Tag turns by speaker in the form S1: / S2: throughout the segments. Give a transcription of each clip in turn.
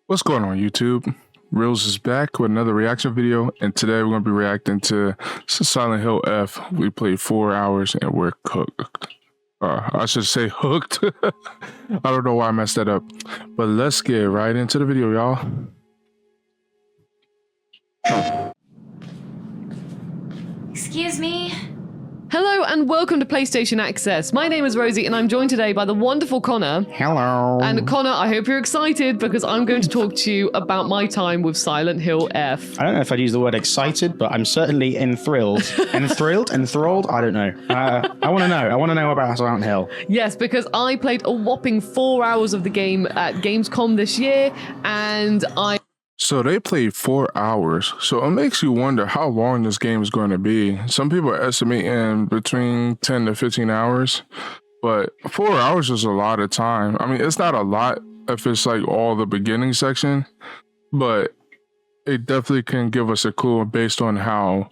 S1: What's going on, YouTube? Realz is back with another reaction video, and today we're going to be reacting to Silent Hill F. We played 4 hours and we're cooked. I should say hooked. I don't know why I messed that up. But let's get right into the video, y'all.
S2: Excuse me?
S3: Hello and welcome to PlayStation Access. My name is Rosie and I'm joined today by the wonderful Connor.
S1: Hello.
S3: And Connor, I hope you're excited because I'm going to talk to you about my time with Silent Hill F.
S4: I don't know if I'd use the word excited, but I'm certainly enthralled. Enthralled? I don't know. I want to know. I want to know about Silent Hill.
S3: Yes, because I played a whopping 4 hours of the game at Gamescom this year, and
S1: So they played 4 hours. So it makes you wonder how long this game is going to be. Some people are estimating between 10 to 15 hours, but 4 hours is a lot of time. I mean, it's not a lot if it's like all the beginning section, but it definitely can give us a clue based on how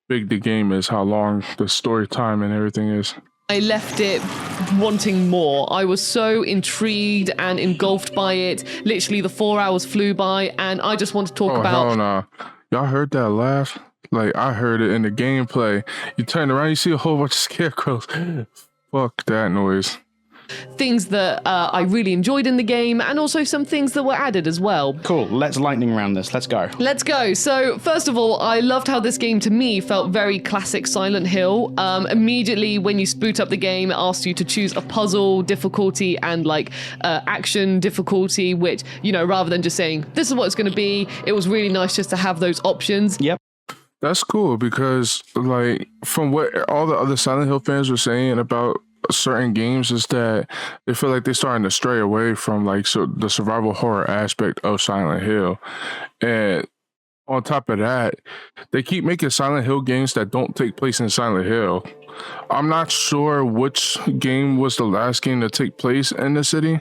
S1: big the game is, how long the story time and everything is.
S3: I left it wanting more. I was so intrigued and engulfed by it. Literally, the 4 hours flew by, and I just want to talk about...
S1: Oh, hell no. Y'all heard that laugh? Like, I heard it in the gameplay. You turn around, you see a whole bunch of scarecrows. Fuck that noise.
S3: Things that I really enjoyed in the game, and also some things that were added as well.
S4: Cool. Let's lightning round this. Let's go.
S3: Let's go. So, first of all, I loved how this game to me felt very classic Silent Hill. Immediately when you boot up the game, it asks you to choose a puzzle difficulty and like action difficulty, which, you know, rather than just saying this is what it's going to be, it was really nice just to have those options.
S4: Yep.
S1: That's cool because, like, from what all the other Silent Hill fans were saying about certain games is that they feel like they're starting to stray away from like the survival horror aspect of Silent Hill. And on top of that, they keep making Silent Hill games that don't take place in Silent Hill. I'm not sure which game was the last game to take place in the city,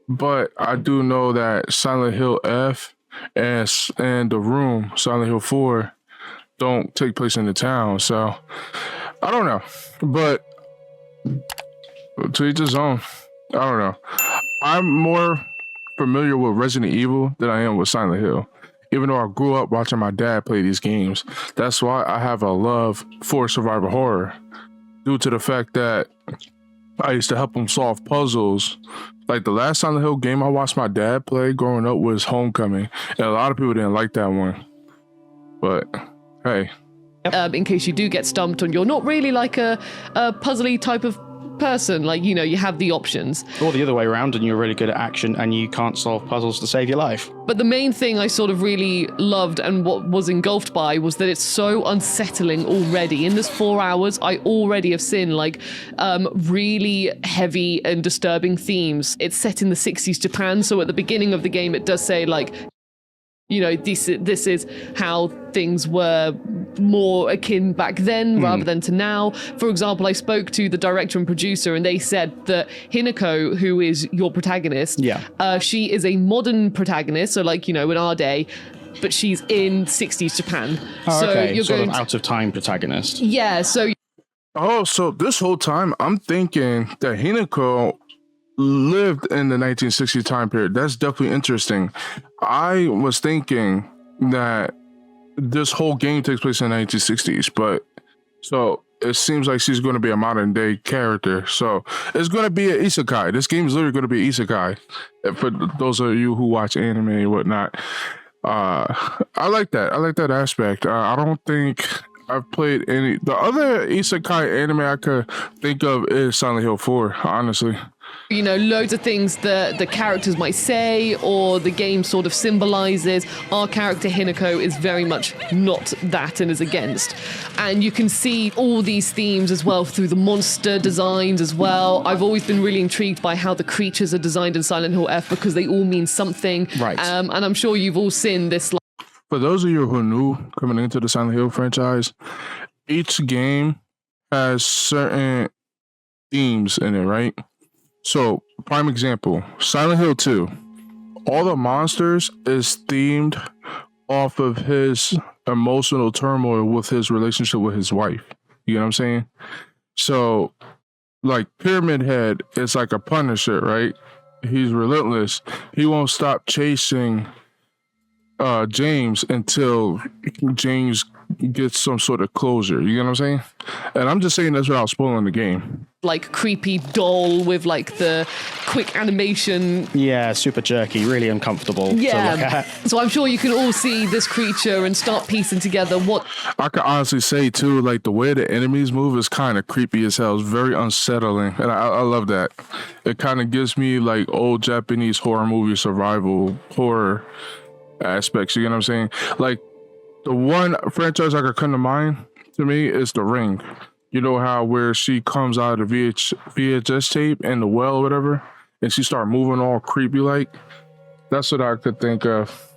S1: but I do know that Silent Hill F and The Room, Silent Hill 4, don't take place in the town. So I don't know, but to each his own. I don't know. I'm more familiar with Resident Evil than I am with Silent Hill, even though I grew up watching my dad play these games. That's why I have a love for survival horror, due to the fact that I used to help him solve puzzles. Like the last Silent Hill game I watched my dad play growing up was Homecoming, and a lot of people didn't like that one. But hey.
S3: In case you do get stumped and you're not really like a puzzly type of person, like, you know, you have the options.
S4: Or the other way around, and you're really good at action and you can't solve puzzles to save your life.
S3: But the main thing I sort of really loved and what was engulfed by was that it's so unsettling already. In this 4 hours, I already have seen like really heavy and disturbing themes. It's set in the 60s Japan, so at the beginning of the game it does say like, you know, this is how things were more akin back then rather than to now. For example, I spoke to the director and producer and they said that Hinako, who is your protagonist, she is a modern protagonist, so like, you know, in our day, but she's in 60s Japan.
S4: Oh,
S3: so
S4: okay.
S3: you're
S4: sort
S3: going
S4: of out of time protagonist.
S3: Yeah, so...
S1: Oh, so this whole time I'm thinking that Hinako lived in the 1960s time period. That's definitely interesting. I was thinking that this whole game takes place in the 1960s, but so it seems like she's going to be a modern day character. So it's going to be an isekai. This game is literally going to be isekai for those of you who watch anime and whatnot. I like that. I like that aspect. I don't think I've played any. The other isekai anime I could think of is Silent Hill 4, honestly.
S3: You know, loads of things that the characters might say or the game sort of symbolizes. Our character Hinako is very much not that and is against. And you can see all these themes as well through the monster designs as well. I've always been really intrigued by how the creatures are designed in Silent Hill F because they all mean something.
S4: Right.
S3: And I'm sure you've all seen this.
S1: For those of you who are new coming into the Silent Hill franchise, each game has certain themes in it, right? So, prime example, Silent Hill 2. All the monsters is themed off of his emotional turmoil with his relationship with his wife. You know what I'm saying? So, like, Pyramid Head is like a Punisher, right? he's relentless. He won't stop chasing James until James gets some sort of closure. You know what I'm saying? And I'm just saying this without spoiling the game.
S3: Like creepy doll with like the quick animation.
S4: Yeah, super jerky, really uncomfortable to look
S3: Yeah.
S4: at.
S3: So I'm sure you can all see this creature and start piecing together what.
S1: I can honestly say too, like the way the enemies move is kind of creepy as hell. It's very unsettling, and I love that. It kind of gives me like old Japanese horror movie survival horror aspects. You know what I'm saying? Like the one franchise I could come to mind to me is The Ring. You know how where she comes out of the VHS tape in the well or whatever, and she start moving all creepy like. That's what I could think of.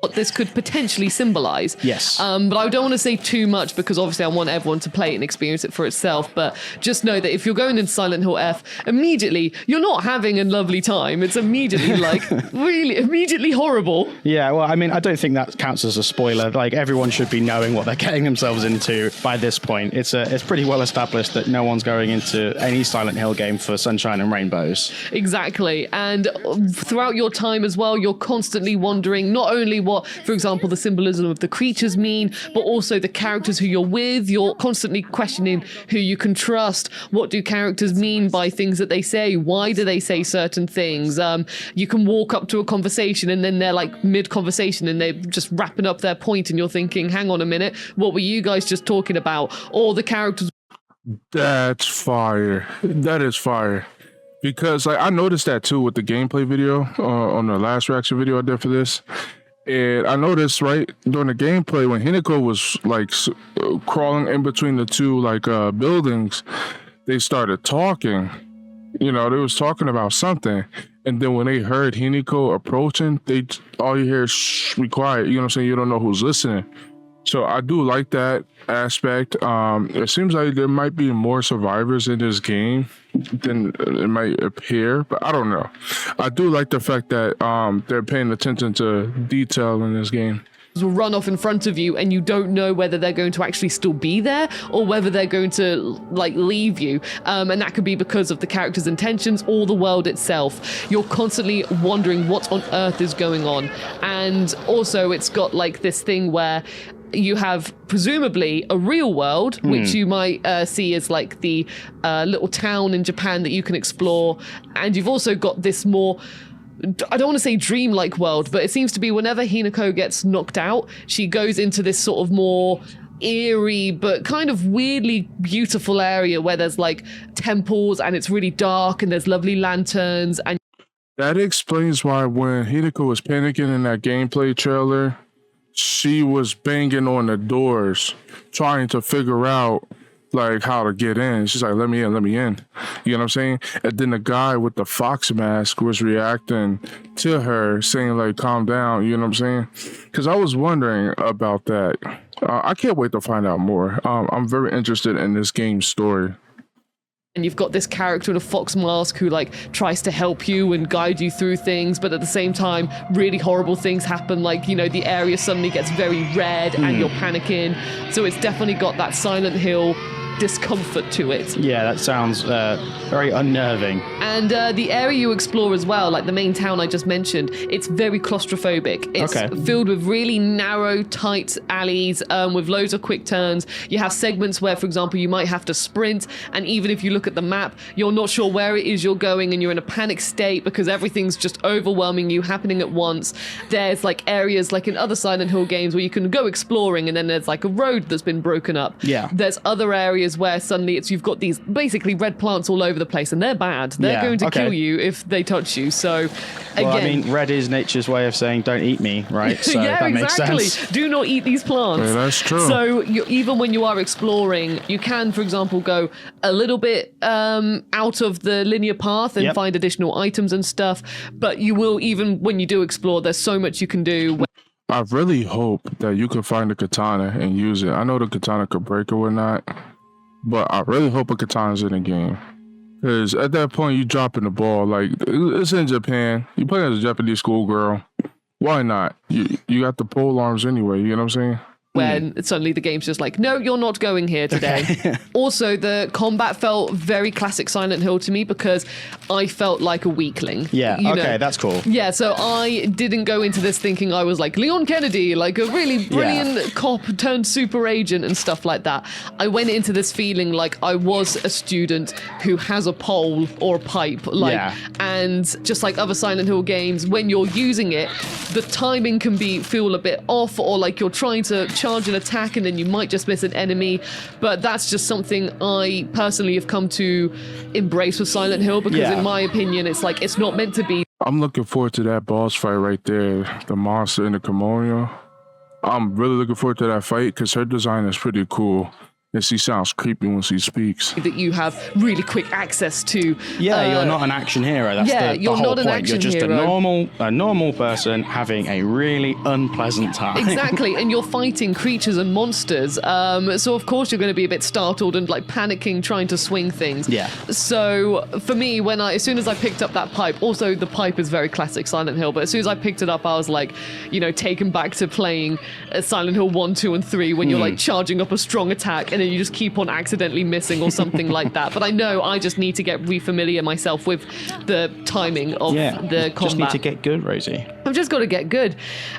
S3: What this could potentially symbolize.
S4: Yes.
S3: But I don't want to say too much because obviously I want everyone to play it and experience it for itself. But just know that if you're going in Silent Hill F, immediately you're not having a lovely time. It's immediately like really immediately horrible.
S4: Yeah, well, I mean, I don't think that counts as a spoiler. Like, everyone should be knowing what they're getting themselves into by this point. It's pretty well established that no one's going into any Silent Hill game for sunshine and rainbows.
S3: Exactly. And throughout your time as well, you're constantly wondering not only what, for example, the symbolism of the creatures mean, but also the characters who you're with. You're constantly questioning who you can trust. What do characters mean by things that they say? Why do they say certain things? You can walk up to a conversation and then they're like mid-conversation and they're just wrapping up their point and you're thinking, hang on a minute, what were you guys just talking about? Or the characters...
S1: That's fire. That is fire. Because like I noticed that too with the gameplay video on the last reaction video I did for this. And I noticed right during the gameplay when Hinako was like crawling in between the two like buildings, they started talking. You know, they was talking about something. And then when they heard Hinako approaching, all you hear is shh, be quiet. You know what I'm saying? You don't know who's listening. So I do like that aspect. It seems like there might be more survivors in this game than it might appear, but I don't know. I do like the fact that they're paying attention to detail in this game.
S3: will run off in front of you and you don't know whether they're going to actually still be there or whether they're going to like leave you, and that could be because of the character's intentions or the world itself. You're constantly wondering what on earth is going on. And also it's got like this thing where you have presumably a real world, which you might see as like the little town in Japan that you can explore, and you've also got this more, I don't want to say dreamlike world, but it seems to be whenever Hinako gets knocked out, she goes into this sort of more eerie but kind of weirdly beautiful area where there's like temples and it's really dark and there's lovely lanterns. And
S1: that explains why when Hinako was panicking in that gameplay trailer, she was banging on the doors trying to figure out like how to get in. She's like, let me in, let me in. You know what I'm saying? And then the guy with the fox mask was reacting to her saying like, calm down. You know what I'm saying? Because I was wondering about that. I can't wait to find out more. I'm very interested in this game's story.
S3: and you've got this character in a fox mask who like tries to help you and guide you through things, but at the same time really horrible things happen, like, you know, the area suddenly gets very red and you're panicking. So it's definitely got that Silent Hill discomfort to it.
S4: Yeah, that sounds very unnerving. And
S3: the area you explore as well, like the main town I just mentioned, it's very claustrophobic. It's filled with really narrow, tight alleys with loads of quick turns. You have segments where, for example, you might have to sprint, and even if you look at the map, you're not sure where it is you're going, and you're in a panic state because everything's just overwhelming you, happening at once. There's like areas like in other Silent Hill games where you can go exploring and then there's like a road that's been broken up.
S4: Yeah.
S3: There's other areas where suddenly you've got these basically red plants all over the place, and they're bad. They're going to kill you if they touch you. So again,
S4: well, I mean, red is nature's way of saying don't eat me, right? So
S3: yeah,
S4: that
S3: exactly.
S4: makes sense.
S3: Do not eat these plants.
S1: Yeah, that's true.
S3: So even when you are exploring, you can, for example, go a little bit out of the linear path and find additional items and stuff. But you will, even when you do explore, there's so much you can do.
S1: I really hope that you can find a katana and use it. I know the katana could break or whatnot, but I really hope a katana's in the game. Because at that point, you dropping the ball. Like, it's in Japan. You play as a Japanese schoolgirl. Why not? You got the pole arms anyway, you know what I'm saying?
S3: when suddenly the game's just like, no, you're not going here today. Also, the combat felt very classic Silent Hill to me because I felt like a weakling.
S4: Yeah,
S3: you
S4: okay,
S3: know?
S4: that's cool.
S3: Yeah, so I didn't go into this thinking I was like Leon Kennedy, like a really brilliant cop turned super agent and stuff like that. I went into this feeling like I was a student who has a pole or a pipe, and just like other Silent Hill games, when you're using it, the timing can feel a bit off, or like you're trying to charge an attack and then you might just miss an enemy. But that's just something I personally have come to embrace with Silent Hill because in my opinion, it's like it's not meant to be.
S1: I'm looking forward to that boss fight right there, the monster in the kimono. I'm really looking forward to that fight because her design is pretty cool. And she sounds creepy when she speaks.
S3: That you have really quick access to.
S4: Yeah, you're not an action hero. That's the
S3: you're
S4: whole
S3: not an
S4: point.
S3: action
S4: You're just
S3: hero.
S4: a normal person having a really unpleasant time.
S3: Exactly, and you're fighting creatures and monsters. So of course you're going to be a bit startled and like panicking, trying to swing things.
S4: Yeah.
S3: So for me, as soon as I picked up that pipe, also the pipe is very classic Silent Hill, but as soon as I picked it up, I was like, taken back to playing Silent Hill 1, 2, and 3 when you're like charging up a strong attack and then you just keep on accidentally missing or something like that. But I know I just need to get refamiliar myself with the timing of the combat.
S4: Just need to get good, Rosie.
S3: I've just got to get good.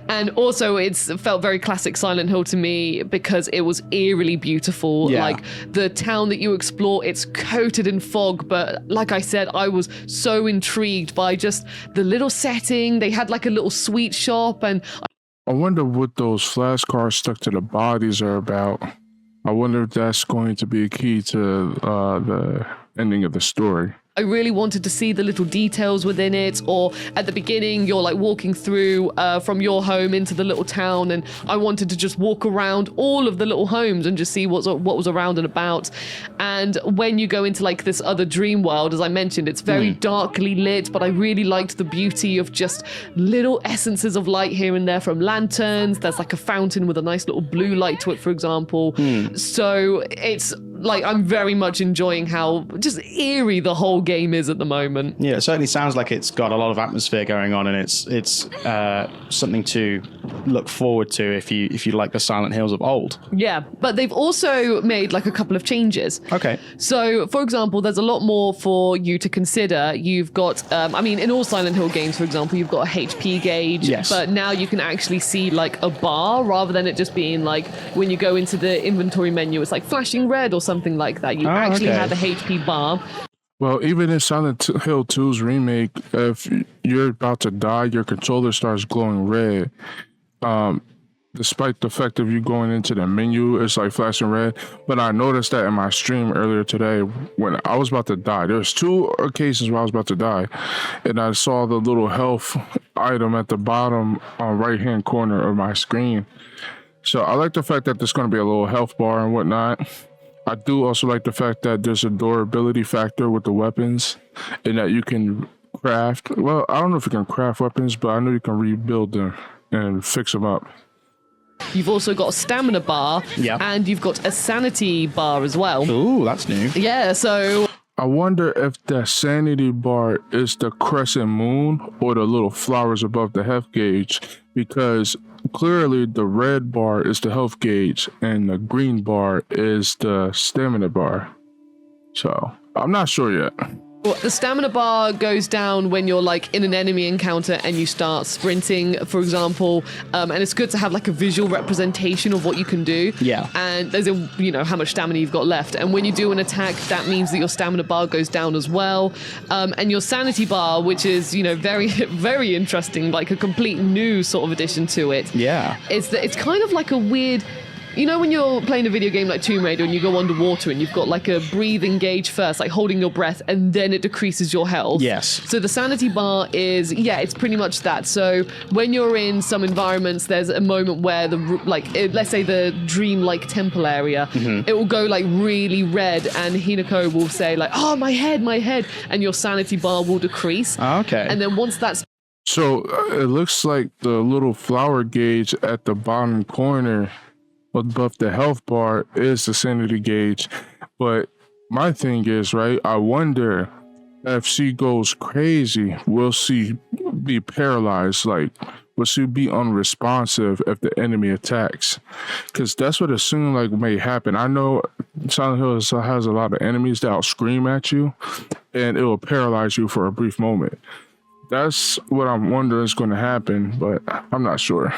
S3: And also it felt very classic Silent Hill to me because it was eerily beautiful.
S4: Yeah.
S3: Like the town that you explore, it's coated in fog, but like I said, I was so intrigued by just the little setting. They had like a little sweet shop, and
S1: I wonder what those flashcards stuck to the bodies are about. I wonder if that's going to be a key to the ending of the story.
S3: I really wanted to see the little details within it, or at the beginning you're like walking through from your home into the little town, and I wanted to just walk around all of the little homes and just see what was around and about. And when you go into like this other dream world, as I mentioned, it's very darkly lit, but I really liked the beauty of just little essences of light here and there from lanterns. There's like a fountain with a nice little blue light to it, for example. So it's like I'm very much enjoying how just eerie the whole game is at the moment.
S4: Yeah, it certainly sounds like it's got a lot of atmosphere going on, and it's something to look forward to if you like the Silent Hills of old.
S3: Yeah, but they've also made like a couple of changes.
S4: Okay.
S3: So, for example, there's a lot more for you to consider. You've got, in all Silent Hill games, for example, you've got a HP gauge, but now you can actually see like a bar rather than it just being like when you go into the inventory menu, it's like flashing red or something like that. You actually have a HP bar.
S1: Well, even in Silent Hill 2's remake, if you're about to die, your controller starts glowing red. Despite the fact of you going into the menu, it's like flashing red. But I noticed that in my stream earlier today when I was about to die. There's 2 occasions where I was about to die, and I saw the little health item at the bottom right-hand corner of my screen. So I like the fact that there's going to be a little health bar and whatnot. I do also like the fact that there's a durability factor with the weapons, and that you can craft. Well, I don't know if you can craft weapons, but I know you can rebuild them and fix them up.
S3: You've also got a stamina bar, and you've got a sanity bar as well.
S4: Ooh, that's new.
S3: Yeah, so
S1: I wonder if the sanity bar is the crescent moon or the little flowers above the health gauge, because clearly the red bar is the health gauge and the green bar is the stamina bar. So I'm not sure yet.
S3: the stamina bar goes down when you're like in an enemy encounter and you start sprinting, for example, and it's good to have like a visual representation of what you can do.
S4: Yeah.
S3: And there's how much stamina you've got left. And when you do an attack, that means that your stamina bar goes down as well. And your sanity bar, which is, very, very interesting, like a complete new sort of addition to it.
S4: Yeah.
S3: It's kind of like a weird... when you're playing a video game like Tomb Raider and you go underwater and you've got like a breathing gauge first, like holding your breath, and then it decreases your health.
S4: Yes.
S3: So the sanity bar is, it's pretty much that. So when you're in some environments, there's a moment where let's say the dream-like temple area, it will go like really red, and Hinako will say like, "Oh, my head," and your sanity bar will decrease.
S4: Okay.
S3: And then once that's
S1: So it looks like the little flower gauge at the bottom corner above the health bar is the sanity gauge. But my thing is, right, I wonder if she goes crazy, will she be paralyzed? Like, but you'd be unresponsive if the enemy attacks, because that's what assume like may happen. I know Silent Hill has a lot of enemies that'll scream at you, and it will paralyze you for a brief moment. That's what I'm wondering is going to happen, but I'm not sure.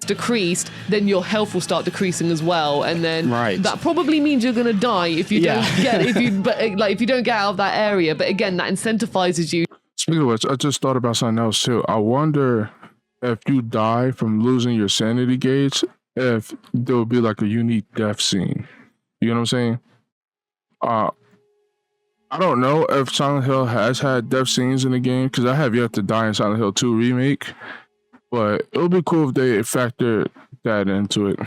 S3: Decreased, then your health will start decreasing as well, and then
S4: Right.
S3: that probably means you're gonna die if you don't get if you don't get out of that area. But again, that incentivizes you.
S1: Speaking of which, I just thought about something else too. I wonder if you die from losing your sanity gauge, if there will be like a unique death scene. You know what I'm saying? I don't know if Silent Hill has had death scenes in the game, because I have yet to die in Silent Hill 2 Remake. But it would be cool if they factored that into it.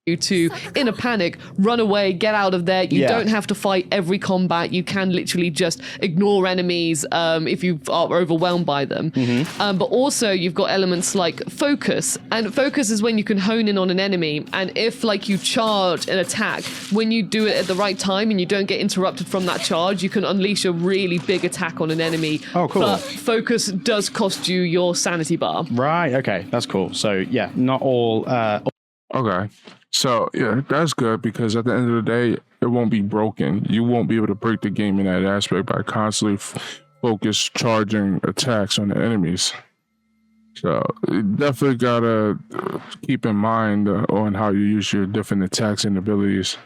S3: You to, in a panic, run away, get out of there. You don't have to fight every combat. You can literally just ignore enemies if you are overwhelmed by them. But also you've got elements like focus, and focus is when you can hone in on an enemy, and if like you charge an attack, when you do it at the right time and you don't get interrupted from that charge, you can unleash a really big attack on an enemy.
S4: Oh, cool.
S3: But focus does cost you your sanity bar.
S4: Right. Okay. That's cool. So yeah, not all.
S1: Okay. So, yeah, that's good, because at the end of the day, it won't be broken. You won't be able to break the game in that aspect by constantly focus charging attacks on the enemies. So, you definitely got to keep in mind on how you use your different attacks and abilities.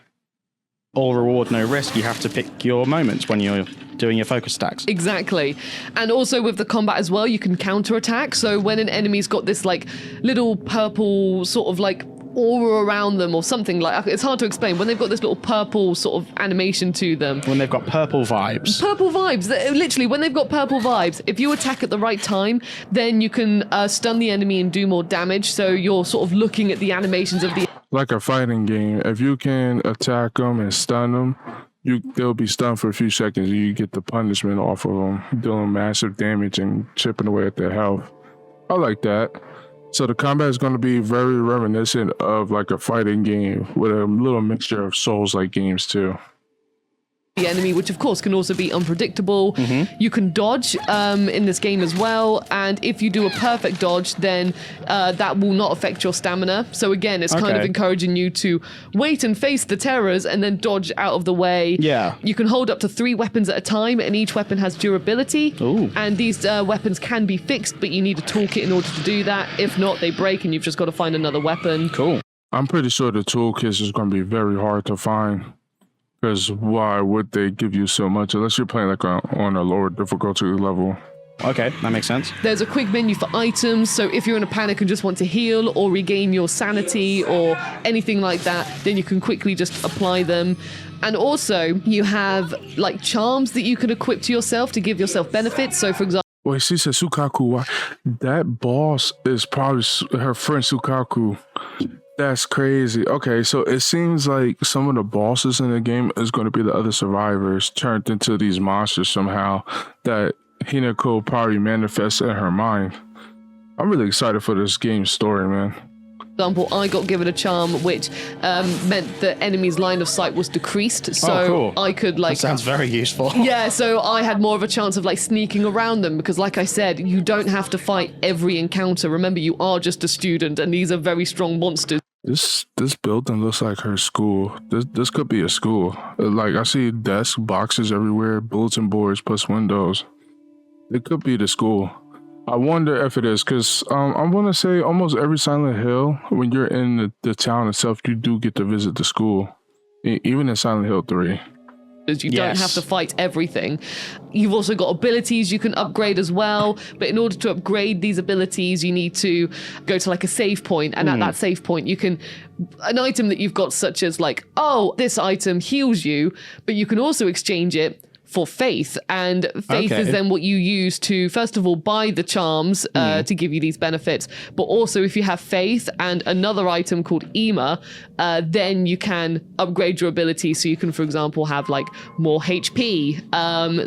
S4: All reward, no risk. You have to pick your moments when you're doing your focus attacks.
S3: Exactly. And also with the combat as well, you can counterattack. So when an enemy's got this like little purple sort of like aura around them or something, like, it's hard to explain, when they've got this little purple sort of animation to them.
S4: When they've got purple vibes.
S3: Purple vibes. Literally, when they've got purple vibes, if you attack at the right time, then you can stun the enemy and do more damage. So you're sort of looking at the animations of the...
S1: Like a fighting game, if you can attack them and stun them, they'll be stunned for a few seconds, and you get the punishment off of them, dealing massive damage and chipping away at their health. I like that. So the combat is going to be very reminiscent of like a fighting game with a little mixture of Souls-like games too.
S3: The enemy, which of course can also be unpredictable. You can dodge in this game as well, and if you do a perfect dodge, then that will not affect your stamina. So again, it's kind of encouraging you to wait and face the terrors and then dodge out of the way.
S4: Yeah.
S3: You can hold up to 3 weapons at a time, and each weapon has durability.
S4: Ooh.
S3: And these weapons can be fixed, but you need a toolkit in order to do that. If not, they break and you've just got to find another weapon.
S4: Cool.
S1: I'm pretty sure the toolkits is going to be very hard to find. Because why would they give you so much unless you're playing like on a lower difficulty level?
S4: Okay, that makes sense.
S3: There's a quick menu for items, so if you're in a panic and just want to heal or regain your sanity or anything like that, then you can quickly just apply them. And also, you have like charms that you can equip to yourself to give yourself benefits. So, for example,
S1: Wait, she said Sukaku. That boss is probably her friend Sukaku. That's crazy. Okay, so it seems like some of the bosses in the game is going to be the other survivors turned into these monsters somehow that Hinako probably manifests in her mind. I'm really excited for this game's story, man.
S3: I got given a charm which meant the enemy's line of sight was decreased, so
S4: cool.
S3: I could like...
S4: That sounds very useful.
S3: Yeah, so I had more of a chance of like sneaking around them because, like I said, you don't have to fight every encounter. Remember, you are just a student, and these are very strong monsters.
S1: This building looks like her school. This could be a school. Like, I see desks, boxes everywhere, bulletin boards plus windows. It could be the school. I wonder if it is, because I'm going to say almost every Silent Hill, when you're in the town itself, you do get to visit the school. Even in Silent Hill 3.
S3: You don't have to fight everything. You've also got abilities you can upgrade as well, but in order to upgrade these abilities, you need to go to like a save point, and at that save point, you can... An item that you've got such as like, oh, this item heals you, but you can also exchange it for faith, and faith is then what you use to first of all buy the charms to give you these benefits, but also if you have faith and another item called Ema, then you can upgrade your ability, so you can, for example, have like more HP.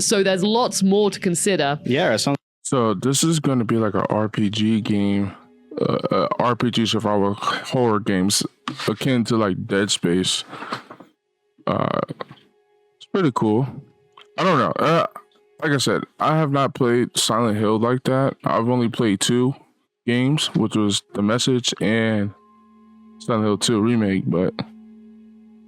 S3: So there's lots more to consider.
S4: Yeah, it sounds...
S1: So this is going to be like an RPG game, RPG survival horror games akin to like Dead Space. It's pretty cool. I don't know. Like I said, I have not played Silent Hill like that. I've only played 2, games, which was The Message and Silent Hill 2 remake, but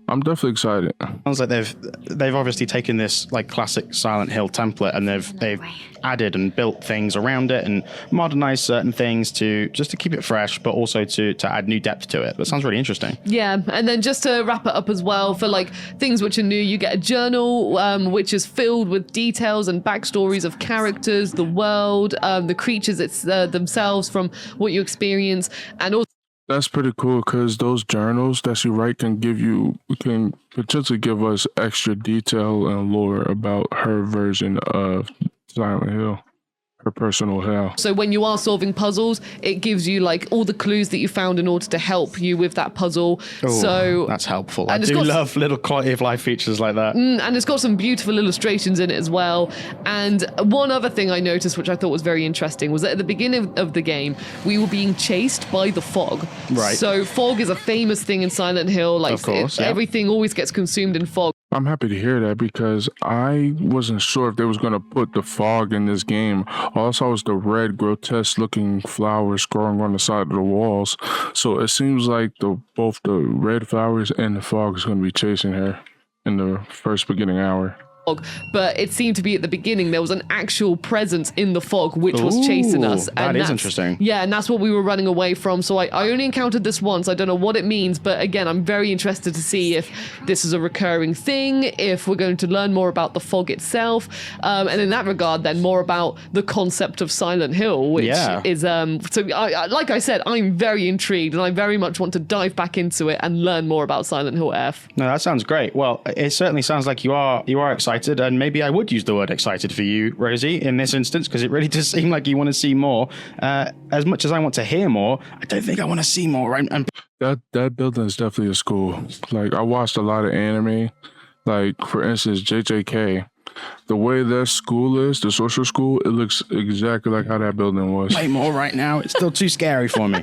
S1: I'm definitely excited.
S4: Sounds like they've obviously taken this like classic Silent Hill template and they've added and built things around it and modernized certain things to keep it fresh, but also to add new depth to it. That sounds really interesting.
S3: Yeah, and then just to wrap it up as well, for like things which are new, you get a journal which is filled with details and backstories of characters, the world, the creatures themselves from what you experience, and also.
S1: That's pretty cool because those journals that you write can potentially give us extra detail and lore about her version of Silent Hill, her personal hell.
S3: So when you are solving puzzles, it gives you like all the clues that you found in order to help you with that puzzle.
S4: Ooh,
S3: so
S4: that's helpful.
S3: And
S4: I do love little quality of life features like that.
S3: And it's got some beautiful illustrations in it as well. And one other thing I noticed, which I thought was very interesting, was that at the beginning of the game, we were being chased by the fog.
S4: Right.
S3: So fog is a famous thing in Silent Hill. Like,
S4: of course,
S3: everything always gets consumed in fog.
S1: I'm happy to hear that because I wasn't sure if they was going to put the fog in this game. All I saw was the red, grotesque-looking flowers growing on the side of the walls. So it seems like both the red flowers and the fog is going to be chasing her in the first beginning hour.
S3: But it seemed to be at the beginning there was an actual presence in the fog which was chasing us.
S4: That is interesting.
S3: Yeah, and that's what we were running away from. So I only encountered this once. I don't know what it means, but again, I'm very interested to see if this is a recurring thing, if we're going to learn more about the fog itself, and in that regard, then more about the concept of Silent Hill, which is so. Like I said, I'm very intrigued, and I very much want to dive back into it and learn more about Silent Hill F.
S4: No, that sounds great. Well, it certainly sounds like you are excited. And maybe I would use the word excited for you, Rosie, in this instance, because it really does seem like you want to see more. As much as I want to hear more, I don't think I want to see more. And
S1: that building is definitely a school. Like, I watched a lot of anime. Like, for instance, JJK. The way their school is, the social school, it looks exactly like how that building was.
S4: Play more right now. It's still too scary for me.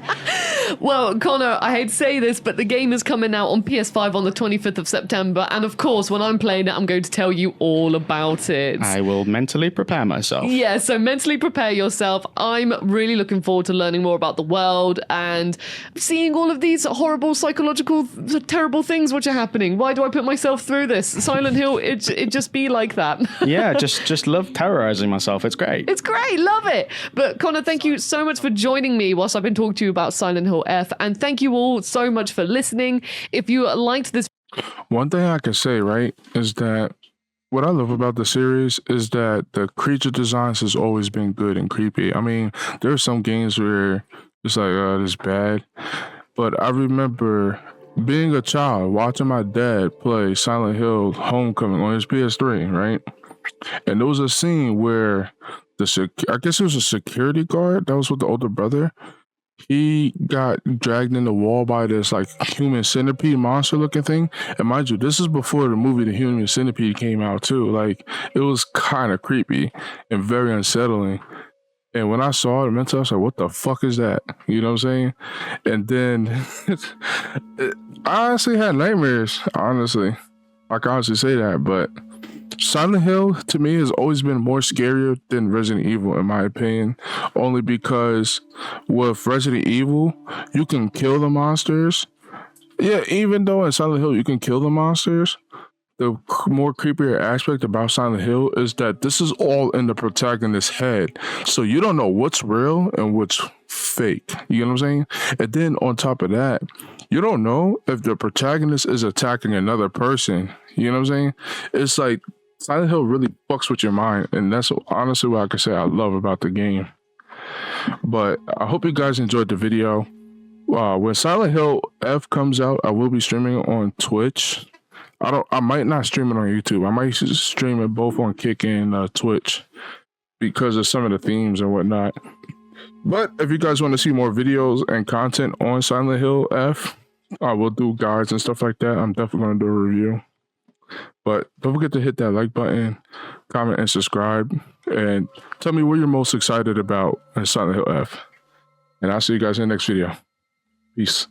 S3: Well, Connor, I hate to say this, but the game is coming out on PS5 on the 25th of September. And of course, when I'm playing it, I'm going to tell you all about it.
S4: I will mentally prepare myself.
S3: Yeah, so mentally prepare yourself. I'm really looking forward to learning more about the world and seeing all of these horrible, psychological, terrible things which are happening. Why do I put myself through this? Silent Hill, it just be like that.
S4: Yeah, just love terrorizing myself. It's great.
S3: It's great. Love it. But Connor, thank you so much for joining me whilst I've been talking to you about Silent Hill F. And thank you all so much for listening. If you liked this...
S1: One thing I can say, right, is that what I love about the series is that the creature designs has always been good and creepy. I mean, there are some games where it's like, this is bad. But I remember being a child, watching my dad play Silent Hill Homecoming on his PS3, right? And there was a scene where I guess it was a security guard that was with the older brother. He got dragged in the wall by this like human centipede monster looking thing. And mind you, this is before the movie The Human Centipede came out too. Like, it was kind of creepy and very unsettling. And when I saw it, I was like, what the fuck is that? You know what I'm saying? And then I honestly had nightmares, honestly. I can honestly say that, but Silent Hill to me has always been more scarier than Resident Evil, in my opinion, only because with Resident Evil, you can kill the monsters. Yeah, even though in Silent Hill you can kill the monsters, the more creepier aspect about Silent Hill is that this is all in the protagonist's head. So you don't know what's real and what's fake. You know what I'm saying? And then on top of that, you don't know if the protagonist is attacking another person. You know what I'm saying? It's like Silent Hill really fucks with your mind. And that's honestly what I can say I love about the game. But I hope you guys enjoyed the video. When Silent Hill F comes out, I will be streaming it on Twitch. I might not stream it on YouTube. I might stream it both on Kick and Twitch because of some of the themes and whatnot. But if you guys want to see more videos and content on Silent Hill F, I will do guides and stuff like that. I'm definitely going to do a review. But don't forget to hit that like button, comment, and subscribe. And tell me what you're most excited about in Silent Hill F. And I'll see you guys in the next video. Peace.